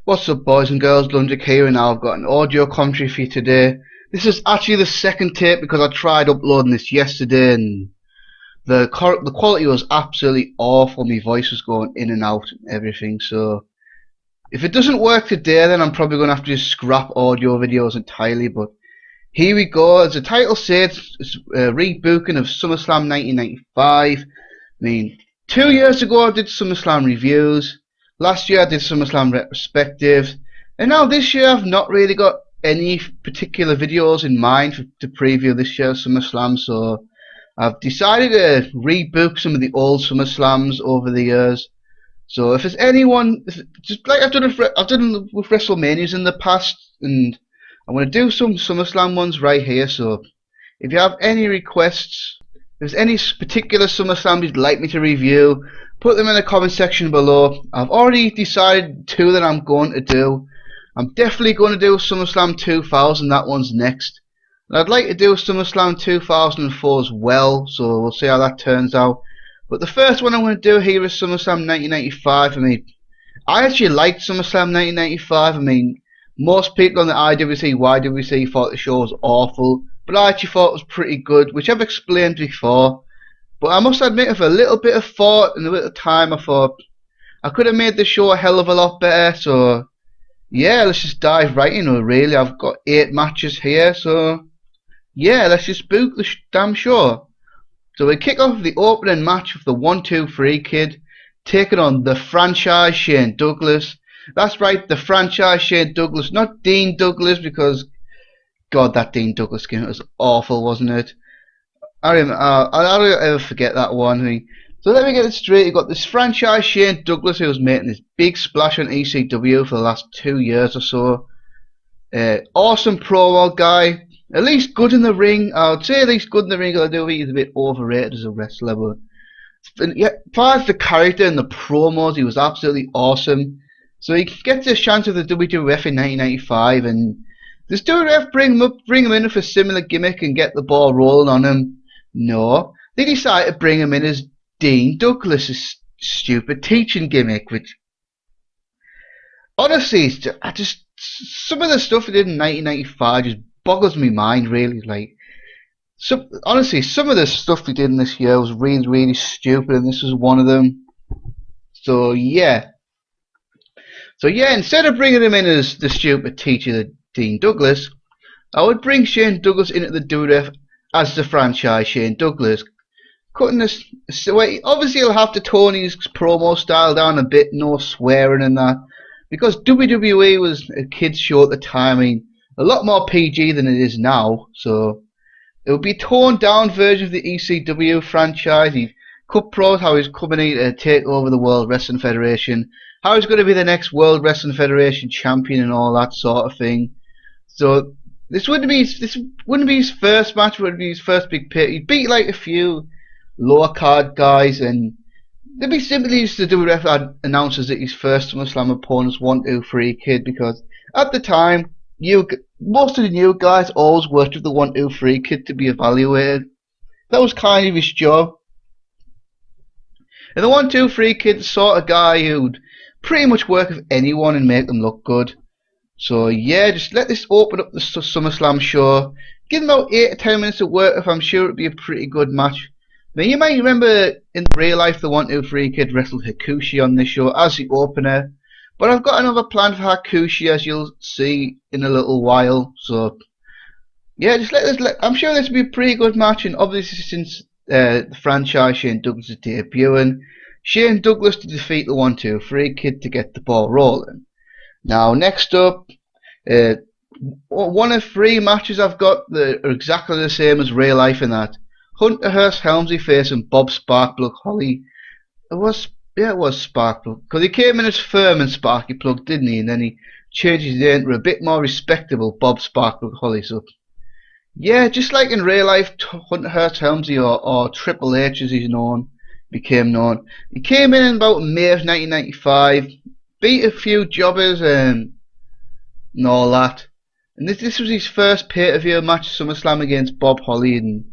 What's up, boys and girls? Lundic here, and now I've got an audio commentary for you today. This is actually the second tape because I tried uploading this yesterday and the quality was absolutely awful. My voice was going in and out and everything. So if it doesn't work today, then I'm probably going to have to just scrap audio videos entirely. But here we go. As the title says, it's a rebooking of SummerSlam 1995. I mean, 2 years ago I did SummerSlam reviews. Last year I did SummerSlam retrospectives, and now this year I've not really got any particular videos in mind to preview this year's SummerSlam, so I've decided to rebook some of the old SummerSlams over the years. So if there's anyone, just like I've done with WrestleManias in the past, and I'm going to do some SummerSlam ones right here, so if you have any requests, if there's any particular SummerSlam you'd like me to review, put them in the comment section below. I've already decided two that I'm going to do. I'm definitely going to do SummerSlam 2000, that one's next. And I'd like to do SummerSlam 2004 as well, so we'll see how that turns out. But the first one I'm going to do here is SummerSlam 1995. I mean, I actually liked SummerSlam 1995. I mean, most people on the IWC, YWC thought the show was awful, but I actually thought it was pretty good, which I've explained before. But I must admit, with a little bit of thought and a bit of time, I thought I could have made the show a hell of a lot better. So yeah, let's just dive right in. Really, I've got 8 matches here, so yeah, let's just book the damn show. So we kick off with the opening match with the 1-2-3 Kid taking on the franchise Shane Douglas. That's right, the franchise Shane Douglas, not Dean Douglas, because God, that Dean Douglas game was awful, wasn't it? I don't ever forget that one. I mean, so let me get it straight. You've got this franchise Shane Douglas who was making this big splash on ECW for the last 2 years or so. Awesome promo guy. At least good in the ring. I would say at least good in the ring. I do think he's a bit overrated as a wrestler. But yeah, as far as the character and the promos, he was absolutely awesome. So he gets a chance with the WWF in 1995, and does WWF bring him in with a similar gimmick and get the ball rolling on him? No, they decided to bring him in as Dean Douglas' stupid teaching gimmick, which honestly, some of the stuff he did in 1995 just boggles my mind. Really, like, honestly, some of the stuff he did in this year was really, really stupid, and this was one of them. So yeah, instead of bringing him in as the stupid teacher, Dean Douglas, I would bring Shane Douglas into the WWF as the franchise Shane Douglas. Cutting this away, obviously he'll have to tone his promo style down a bit, no swearing and that, because WWE was a kids show at the time. I mean, a lot more PG than it is now, so it would be a toned down version of the ECW franchise. He'd cut pros how he's coming in to take over the World Wrestling Federation, how he's going to be the next World Wrestling Federation champion and all that sort of thing. So this wouldn't be his first match. It would be his first big pit. He'd beat like a few lower card guys, and they'd be simply used to do WWF announces that his first SummerSlam opponent's 1-2-3 Kid, because at the time most of the new guys always worked with the 1-2-3 Kid to be evaluated. That was kind of his job. And the 1-2-3 Kid's the sort of guy who'd pretty much work with anyone and make them look good. So yeah, just let this open up the SummerSlam show. Give them about 8 to 10 minutes of work. If I'm sure it'll be a pretty good match. Now you might remember in real life the 1-2-3 Kid wrestled Hakushi on this show as the opener, but I've got another plan for Hakushi, as you'll see in a little while. So yeah, just I'm sure this will be a pretty good match, and obviously since the franchise Shane Douglas is debuting, Shane Douglas to defeat the 1-2-3 Kid to get the ball rolling. Now, next up, one of 3 matches I've got that are exactly the same as real life in that. Hunter Hearst Helmsley facing Bob Sparkplug Holly. It was Sparkplug, because he came in as Firm and Sparky Plug, didn't he? And then he changed his name to a bit more respectable Bob Sparkplug Holly. So yeah, just like in real life, Hunter Hearst Helmsley, or Triple H as he's became known. He came in about May of 1995. Beat a few jobbers and all that. And this was his first pay-per-view match, SummerSlam, against Bob Holly, and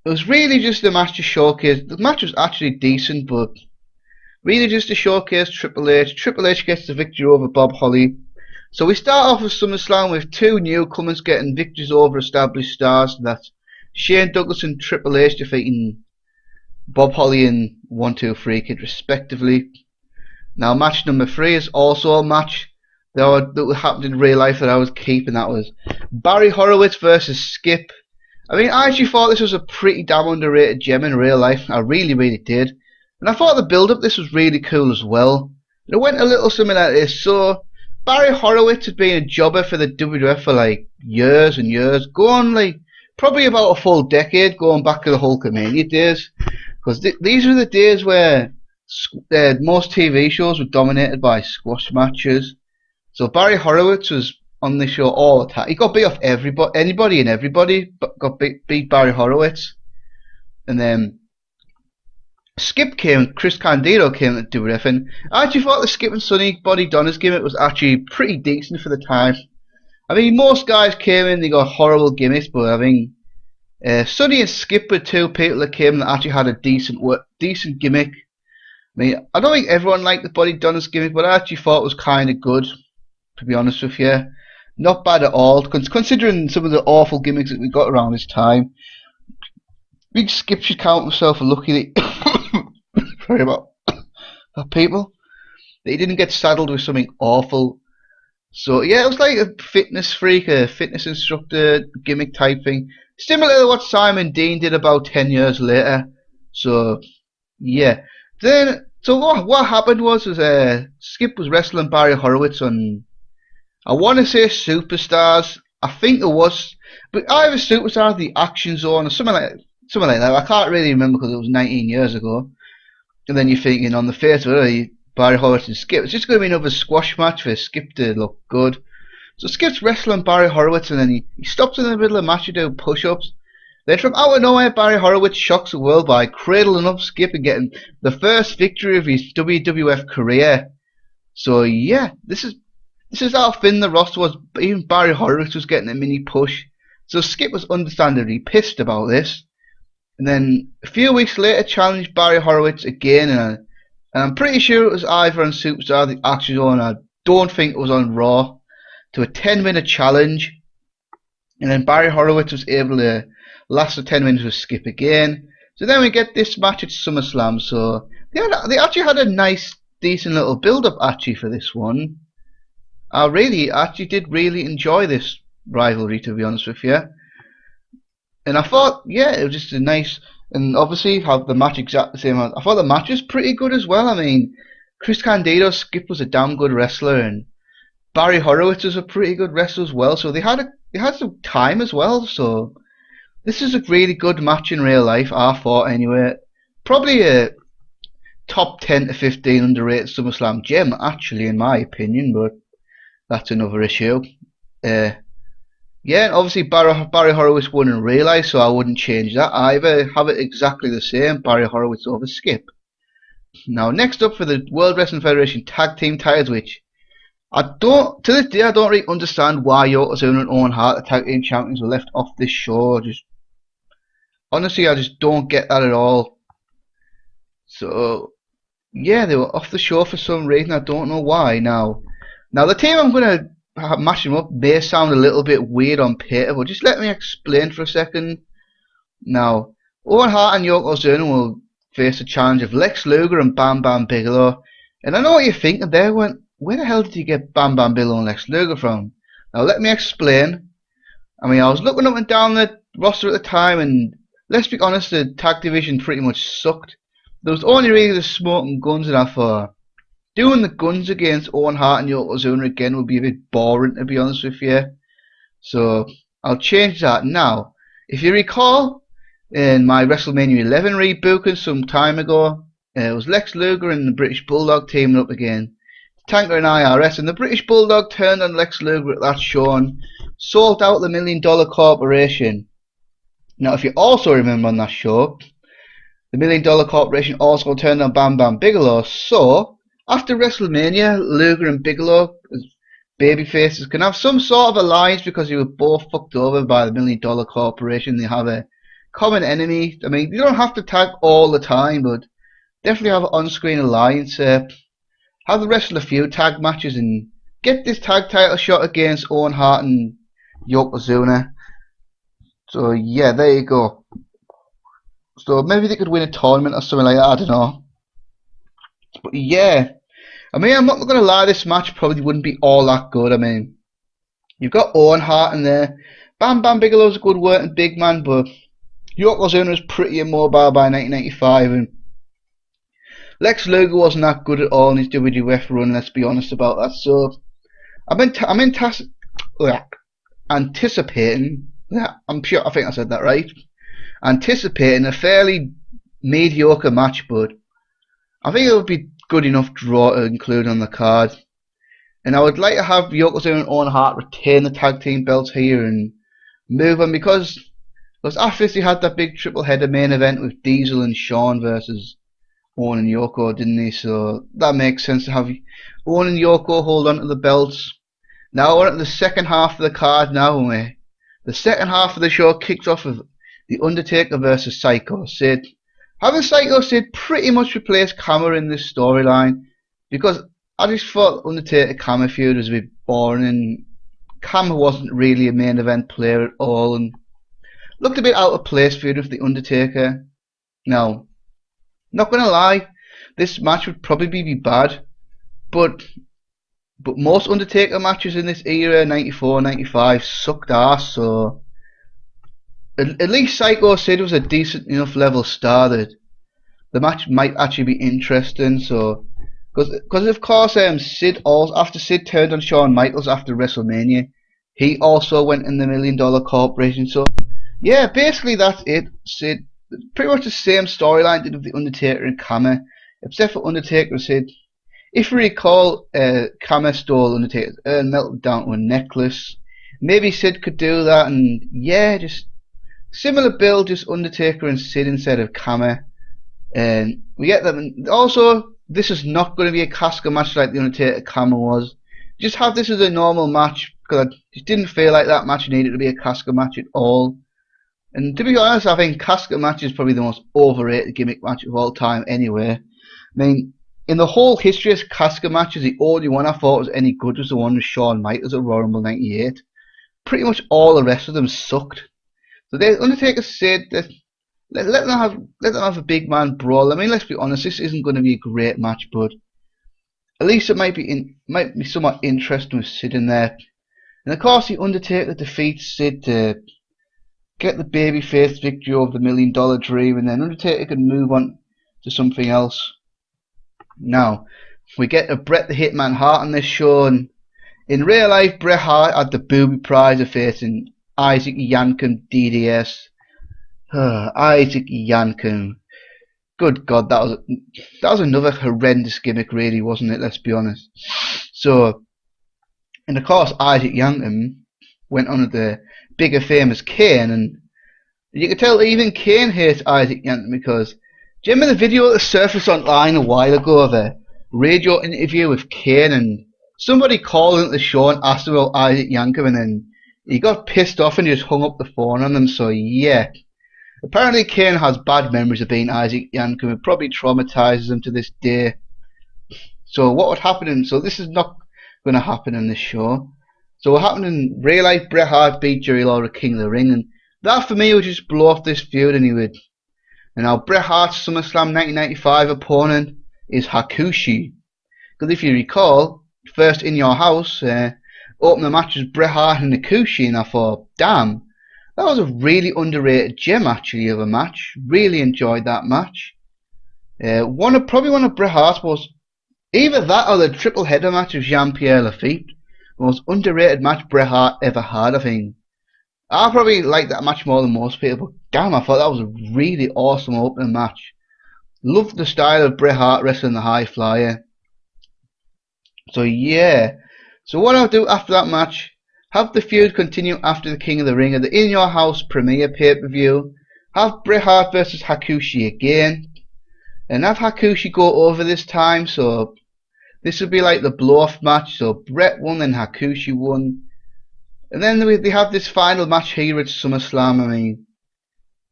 it was really just a match to showcase. The match was actually decent, but Really just to showcase Triple H. Triple H gets the victory over Bob Holly. So we start off with SummerSlam with two newcomers getting victories over established stars. That's Shane Douglas and Triple H defeating Bob Holly and 1-2-3 Kid respectively. Now match number 3 is also a match that happened in real life that I was keeping. That was Barry Horowitz versus Skip. I mean, I actually thought this was a pretty damn underrated gem in real life. I really did. And I thought the build-up this was really cool as well. It went a little something like this. So Barry Horowitz had been a jobber for the WWF for like years and years, going like probably about a full decade, going back to the Hulkamania days, because these were the days where most TV shows were dominated by squash matches. So Barry Horowitz was on the show all the time. He got beat off anybody and everybody, but got beat Barry Horowitz. And then Skip came, Chris Candido came to WWF, and I actually thought the Skip and Sonny Body Donna's gimmick was actually pretty decent for the time. I mean, most guys came in, they got horrible gimmicks, but I mean, Sonny and Skip were two people that came that actually had a decent gimmick. I mean, I don't think everyone liked the Body Donna's gimmick, but I actually thought it was kind of good, to be honest with you. Not bad at all, considering some of the awful gimmicks that we got around this time. Big Skip should count himself lucky that sorry about that, people, that he didn't get saddled with something awful. So yeah, it was like a fitness freak, a fitness instructor gimmick type thing, similar to what Simon Dean did about 10 years later. So yeah, then so what happened was Skip was wrestling Barry Horowitz on, I want to say Superstars. I think it was, but either Superstars, the Action Zone, or something like that. I can't really remember because it was 19 years ago. And then you're thinking on the face of it, Barry Horowitz and Skip, it's just going to be another squash match for Skip to look good. So Skip's wrestling Barry Horowitz, and then he stops in the middle of the match to do push-ups. Then from out of nowhere, Barry Horowitz shocks the world by cradling up Skip and getting the first victory of his WWF career. So yeah, this is how thin the roster was. Even Barry Horowitz was getting a mini push. So Skip was understandably pissed about this. And then a few weeks later challenged Barry Horowitz again, and I'm pretty sure it was either on Superstar, the Action Zone, I don't think it was on Raw, to a 10-minute challenge. And then Barry Horowitz was able to last the 10 minutes with Skip again. So then we get this match at SummerSlam. So they actually had a nice, decent little build-up actually for this one. I actually did really enjoy this rivalry, to be honest with you. And I thought, yeah, it was just a nice, and obviously have the match exactly the same. I thought the match was pretty good as well. I mean, Chris Candido, Skip was a damn good wrestler, and Barry Horowitz was a pretty good wrestler as well. So they had some time as well. So this is a really good match in real life, I thought anyway. Probably a top 10 to 15 underrated SummerSlam gem, actually, in my opinion, but that's another issue. Yeah, and obviously Barry Horowitz won in real life, so I wouldn't change that either. Have it exactly the same, Barry Horowitz over Skip. Now, next up for the World Wrestling Federation Tag Team titles, which to this day I don't really understand why Yokozuna and Owen Hart, the Tag Team Champions, were left off this show. Honestly, I just don't get that at all. So, yeah, they were off the show for some reason, I don't know why. Now the team I'm going to mash them up may sound a little bit weird on paper, but just let me explain for a second. Now, Owen Hart and Yokozuna will face a challenge of Lex Luger and Bam Bam Bigelow. And I know what you're thinking there, where the hell did you get Bam Bam Bigelow and Lex Luger from? Now let me explain. I mean, I was looking up and down the roster at the time, and let's be honest, the tag division pretty much sucked. There was only really the Smoking Guns, and I thought doing the Guns against Owen Hart and Yokozuna again would be a bit boring, to be honest with you. So I'll change that now. If you recall, in my WrestleMania 11 rebooking some time ago, it was Lex Luger and the British Bulldog teaming up again, Tanker and IRS, and the British Bulldog turned on Lex Luger at that show and sold out the $1 Million Corporation. Now, if you also remember on that show, the $1 Million Corporation also turned on Bam Bam Bigelow. So after WrestleMania, Luger and Bigelow, as babyfaces, can have some sort of alliance because they were both fucked over by the $1 Million Corporation. They have a common enemy. I mean, you don't have to tag all the time, but definitely have an on-screen alliance. Have the rest of the feud tag matches and get this tag title shot against Owen Hart and Yokozuna. So yeah, there you go. So maybe they could win a tournament or something like that. I don't know. But yeah, I mean, I'm not gonna lie. This match probably wouldn't be all that good. I mean, you've got Owen Hart in there. Bam Bam Bigelow's a good working big man, but Yokozuna was pretty immobile by 1995, and Lex Luger wasn't that good at all in his WWF run. Let's be honest about that. So anticipating. Yeah, I'm sure. I think I said that right. Anticipating a fairly mediocre match, but I think it would be good enough draw to include on the card. And I would like to have Yokozuna and Owen Hart retain the tag team belts here and move on, because after this he had that big triple header main event with Diesel and Shawn versus Owen and Yoko, didn't he? So that makes sense to have Owen and Yoko hold on to the belts. Now we're at the second half of the card now, and the second half of the show kicks off with The Undertaker versus Psycho Sid. Having Psycho Sid pretty much replace Kama in this storyline, because I just thought Undertaker Kama feud was a bit boring, and Kama wasn't really a main event player at all, and looked a bit out of place feud with The Undertaker. Now, not gonna lie, this match would probably be bad, but most Undertaker matches in this era, 94, 95, sucked ass, so at least Psycho Sid was a decent enough level star that the match might actually be interesting. So, because of course Sid also, after Sid turned on Shawn Michaels after WrestleMania, he also went in the $1 Million Corporation. So yeah, basically that's it. Sid, pretty much the same storyline did with the Undertaker and Kama, except for Undertaker and Sid. If you recall, Kama stole Undertaker's urn, melted down to a necklace. Maybe Sid could do that, and yeah, just similar build, just Undertaker and Sid instead of Kama. And we get them. Also, this is not going to be a casket match like the Undertaker Kama was. Just have this as a normal match, because I just didn't feel like that match needed to be a casket match at all. And to be honest, I think casket match is probably the most overrated gimmick match of all time anyway. I mean, in the whole history of casket matches, the only one I thought was any good was the one with Shawn Michaels at Royal Rumble 98. Pretty much all the rest of them sucked. So the Undertaker said that let them have a big man brawl. I mean, let's be honest, this isn't going to be a great match, but at least it might be somewhat interesting with Sid in there. And of course, the Undertaker defeats Sid to get the babyface victory over the $1 Million Dream, and then Undertaker can move on to something else. Now, we get a Bret the Hitman Hart on this show, and in real life, Bret Hart had the booby prize of facing Isaac Yankem DDS. Isaac Yankem. Good God, that was another horrendous gimmick, really, wasn't it? Let's be honest. So, and of course, Isaac Yankem went on with the bigger famous Kane, and you can tell even Kane hates Isaac Yankem, because do you remember the video that surfaced online a while ago of a radio interview with Kane, and somebody called into the show and asked about Isaac Yankem, and then he got pissed off and just hung up the phone on them. So yeah, apparently Kane has bad memories of being Isaac Yankem. It probably traumatizes him to this day. So what would happen so this is not going to happen in this show. So what happened in real life, Bret Hart beat Jerry Lawler at King of the Ring, and that for me would just blow off this feud, and he would. And now Bret Hart's SummerSlam 1995 opponent is Hakushi. Because if you recall, first In Your House, opened the match was Bret Hart and Hakushi, and I thought, damn, that was a really underrated gem actually of a match. Really enjoyed that match. Probably one of Bret Hart's most, either that or the triple header match of Jean-Pierre Lafitte, the most underrated match Bret Hart ever had, I think. I probably like that match more than most people, but damn, I thought that was a really awesome opening match. Loved the style of Bret Hart wrestling the high flyer. So yeah, so what I'll do after that match, have the feud continue after the King of the Ring at the In Your House premiere pay-per-view, have Bret Hart versus Hakushi again, and have Hakushi go over this time, so this would be like the blow-off match, so Bret won then Hakushi won. And then they have this final match here at SummerSlam. I mean,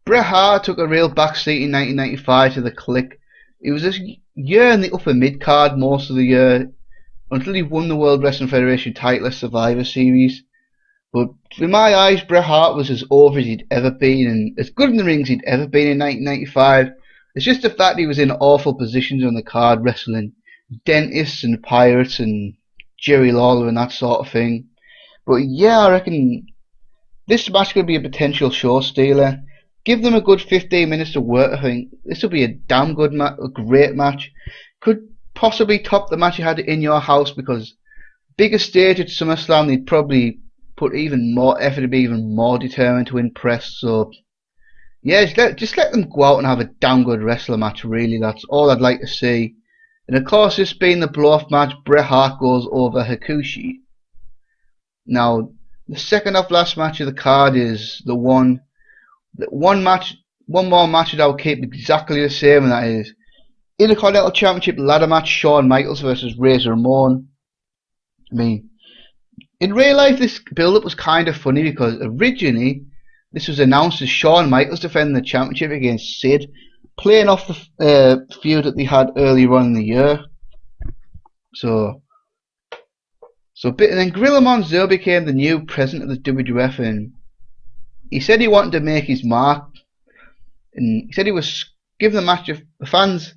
Bret Hart took a real backseat in 1995 to the Clique, He was this year in the upper mid card most of the year until he won the World Wrestling Federation title at Survivor Series. But in my eyes, Bret Hart was as over as he'd ever been and as good in the ring as he'd ever been in 1995. It's just the fact he was in awful positions on the card, wrestling dentists and pirates and Jerry Lawler and that sort of thing. But yeah, I reckon this match could be a potential show stealer. Give them a good 15 minutes to work. I think this will be a damn good match, a great match. Could possibly top the match you had in your house, because bigger stage at SummerSlam, they'd probably put even more effort to be even more determined to impress. So yeah, just let them go out and have a damn good wrestler match. Really, that's all I'd like to see. And of course, this being the blow-off match, Bret Hart goes over Hakushi. Now, the second off last match of the card is the one more match that I'll keep exactly the same, and that is Intercontinental Championship ladder match, Shawn Michaels versus Ramon. I mean, in real life, this build-up was kind of funny because originally this was announced as Shawn Michaels defending the championship against Sid, playing off the feud that they had earlier on in the year. And then Gorilla Monsoon became the new president of the WWF, and he said he wanted to make his mark, and he said he was giving the match of fans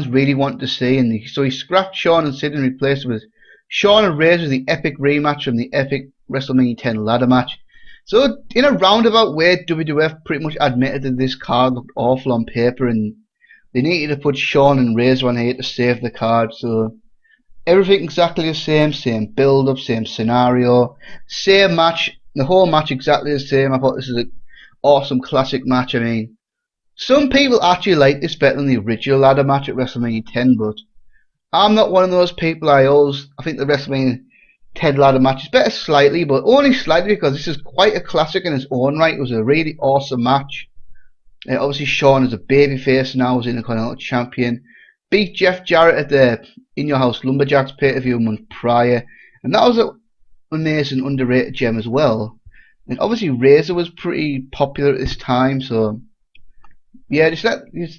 really wanted to see, and so he scrapped Shawn and Sid and replaced it with Shawn and Razor, the epic rematch from the epic WrestleMania 10 ladder match. So in a roundabout way, WWF pretty much admitted that this card looked awful on paper, and they needed to put Shawn and Razor on here to save the card. So everything exactly the same build-up, same scenario, same match. The whole match exactly the same. I thought this is an awesome classic match. I mean, some people actually like this better than the original ladder match at WrestleMania 10, but I'm not one of those people. I think the WrestleMania 10 ladder match is better slightly, but only slightly, because this is quite a classic in its own right. It was a really awesome match. Obviously, Shawn is a babyface now, as Intercontinental Champion. Beat Jeff Jarrett at the In Your House Lumberjacks pay-per-view a month prior, and that was an amazing underrated gem as well. And obviously Razor was pretty popular at this time, so yeah, this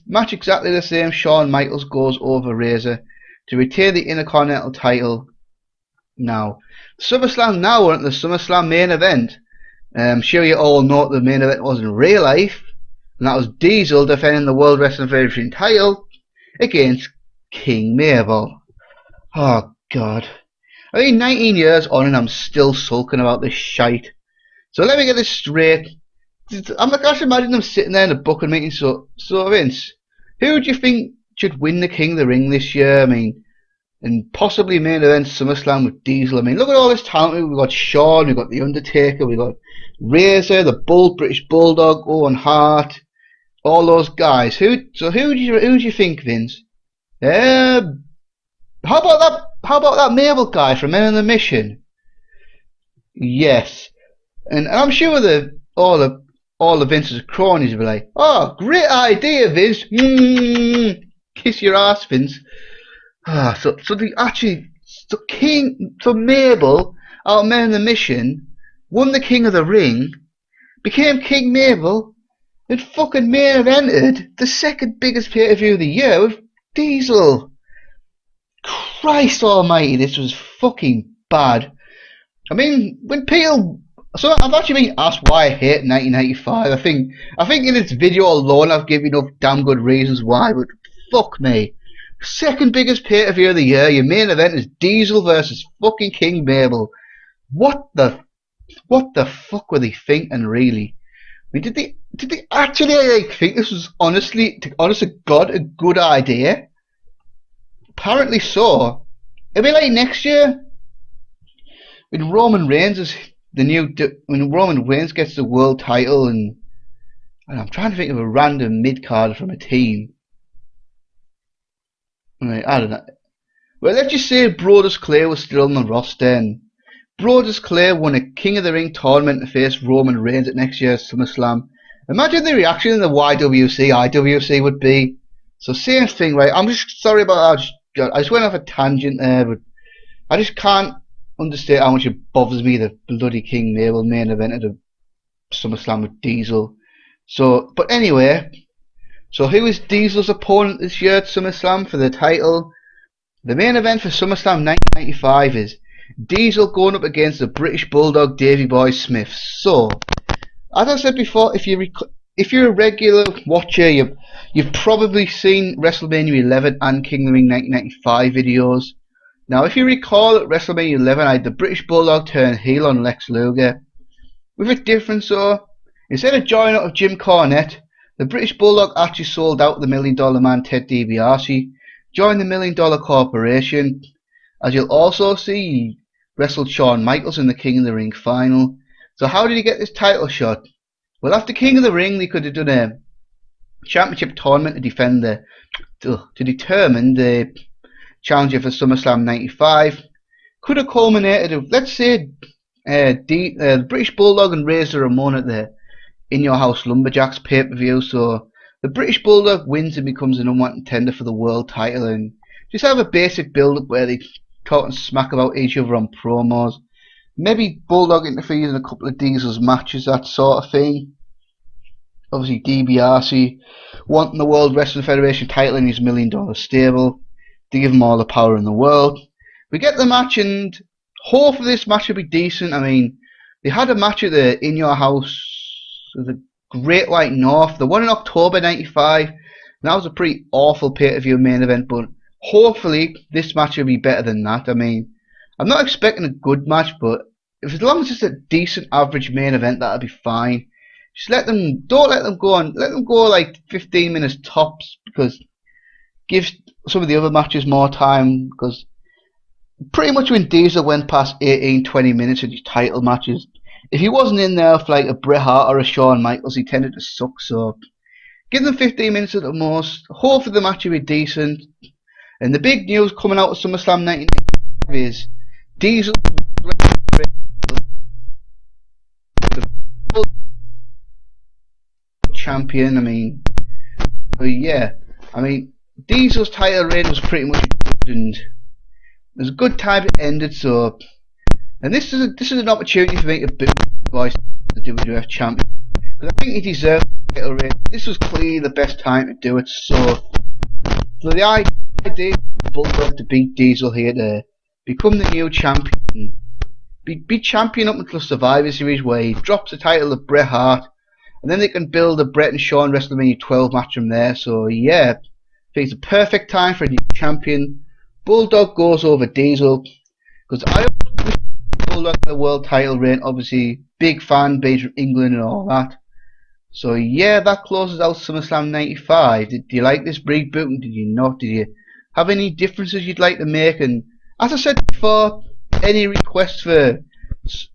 match exactly the same. Shawn Michaels goes over Razor to retain the Intercontinental title. Now, SummerSlam now, we're at the SummerSlam main event. I'm sure you all know what the main event was in real life, and that was Diesel defending the World Wrestling Federation title against King Mabel. Oh God. I mean, 19 years on and I'm still sulking about this shite. So let me get this straight. I'm like, I should imagine them sitting there in a booking meeting. So Vince, who do you think should win the King of the Ring this year? I mean, and possibly main event SummerSlam with Diesel. I mean, look at all this talent. We've got Shawn, we've got the Undertaker, we've got Razor, the British Bulldog, Owen Hart, all those guys. Who do you think, Vince? How about that Mabel guy from Men on the Mission? Yes, and I'm sure that all the Vince's cronies will be like, "Oh, great idea, Vince. Kiss your ass, Vince." So Mabel out of Men on the Mission won the King of the Ring, became King Mabel, and fucking main evented the second biggest pay-per-view of the year with Diesel. Christ almighty, this was fucking bad. I mean, so I've actually been asked why I hate 1995. I think in this video alone I've given enough damn good reasons why, but fuck me. Second biggest pay-per-view of the year, your main event is Diesel versus fucking King Mabel. What the fuck were they thinking, really? I mean, did they actually think this was honest to God a good idea? Apparently so. It'll be like next year when Roman Reigns gets the world title, and I'm trying to think of a random mid-card from a team. I don't know. Well, let's just say Brodus Clay was still on the roster, and Brodus Clay won a King of the Ring tournament to face Roman Reigns at next year's SummerSlam. Imagine the reaction in the IWC would be. So same thing, right? I'm just sorry about that. I just went off a tangent there, but I just can't understand how much it bothers me that bloody King Mabel main event at a SummerSlam with Diesel. So, but anyway, So who is Diesel's opponent this year at SummerSlam for the title? The main event for SummerSlam 1995 is Diesel going up against the British Bulldog Davey Boy Smith. So, as I said before, if you're a regular watcher, you've probably seen WrestleMania 11 and King of the Ring 1995 videos. Now, if you recall, at WrestleMania 11, I had the British Bulldog turn heel on Lex Luger. With a difference though, instead of joining up with Jim Cornette, the British Bulldog actually sold out the $1 Million Man Ted DiBiase, joined the $1 Million Corporation. As you'll also see, he wrestled Shawn Michaels in the King of the Ring final. So how did he get this title shot? Well, after King of the Ring, they could have done a championship tournament to determine the challenger for SummerSlam 95. Could have culminated with, let's say, the British Bulldog and Razor Ramon at the In Your House Lumberjacks pay-per-view. So the British Bulldog wins and becomes the #1 contender for the world title, and just have a basic build-up where they talk and smack about each other on promos. Maybe Bulldog interferes in a couple of Diesel's matches, that sort of thing. Obviously DiBiase wanting the World Wrestling Federation title in his $1 Million stable. They give him all the power in the world. We get the match, and hopefully this match will be decent. I mean, they had a match at the In Your House, the Great White North, the one in October 95. And that was a pretty awful pay-per-view main event, but hopefully this match will be better than that. I mean, I'm not expecting a good match, but as long as it's a decent average main event, that'll be fine. Just don't let them go like 15 minutes tops, because give some of the other matches more time, because pretty much when Diesel went past 18-20 minutes of his title matches, if he wasn't in there for like a Bret Hart or a Shawn Michaels, he tended to suck. So give them 15 minutes at the most. Hopefully the match will be decent. And the big news coming out of SummerSlam 1995 is Diesel champion. I mean, Diesel's title reign was pretty much good, and it was a good time it ended. So, and this is an opportunity for me to boot the voice the WWF champion, because I think he deserved the title reign. This was clearly the best time to do it. So the idea of Bulldog to beat Diesel here to become the new champion, be champion up until Survivor Series, where he drops the title of Bret Hart, and then they can build a Bret and Shawn WrestleMania 12 match from there. So yeah, I think it's a perfect time for a new champion. Bulldog goes over Diesel, because I wish Bulldog the world title reign. Obviously, big fan base from England and all that. So yeah, that closes out SummerSlam 95. Did you like this rebooting? Did you not? Did you have any differences you'd like to make? And as I said before, any requests for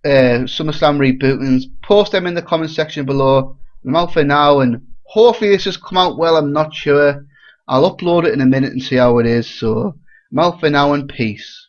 SummerSlam rebootings, post them in the comment section below. I'm out for now, and hopefully this has come out well. I'm not sure. I'll upload it in a minute and see how it is. So I'm out for now, and peace.